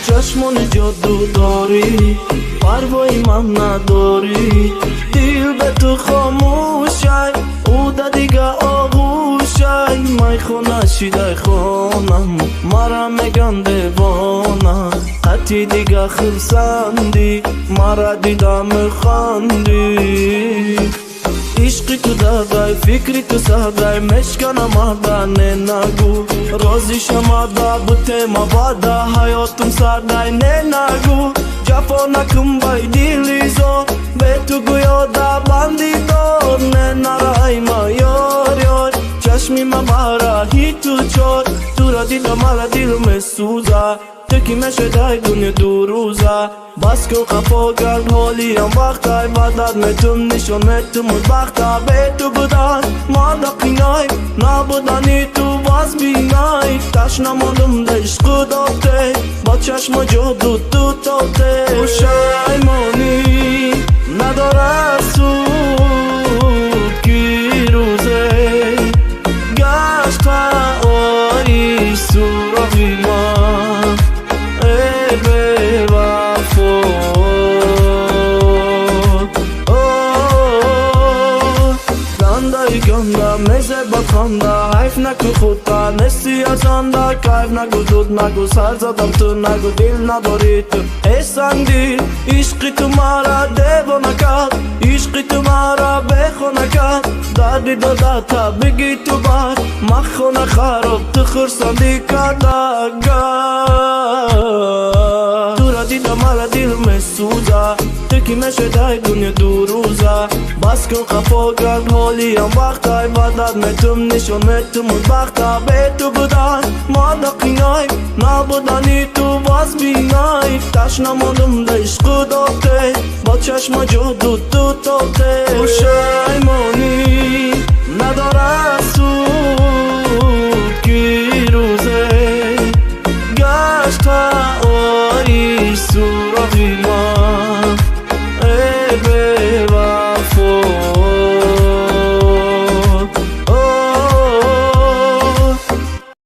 چشمان جادو داری، پروای من نداری، دل به تو خاموشی، او دا دیگه آغوشی. مای خونه شیده خونم، مرا میگن دیوانه، قطعی دیگه خرسندی، مرا دیده میخندی. عشقی تو دردای، فکری تو سردای، مشکنم مردانه نگو، رازی شماده بوته مباده، حیاتم سردای نه نگو. جفا نکن بای دیلیزو، به تو گویاده بندی دار، نه نرای ما یار یار. چشمی ما براهی تو چار، تو را دیدم مرا دیلم سوزه، تو کی مشدای دنیا دو روزه. بس که خفا کرد حالیم وقتای، بدت میتون نشون میتون مدبخته، به تو بودن ما دا قینای، نبودنی تو باز بینای. تشنه مالم ده عشق داته، با چشم جادو تو تاته. پشیمانی نداره سود کی روزه، گشت آری سراغی من، ای به وفا. گنده گنده میزه بخنده، حیف نکو خودتا نستی از انده، کیف نگو دود نگو سر زدم تو نگو، دل نداری تو ایسندی. عشقی تو مرا دیوانه کرد، عشقی تو مرا بخونه کرد، دردی داده تا بگی تو بر مخونه خراب، تو خرسندی کرده گر. تو را دیدم مرا دل میسوزه، تو کی میشدای دنیا دو روزه. بس کن خفا کرد حالیم وقتای، بدت میتون نشون میتون مدبخته، به تو بودن ما دا قینای، نبودنی تو باز بینای. تشنه مالم ده عشق داته، با چشم جادو تو تاته.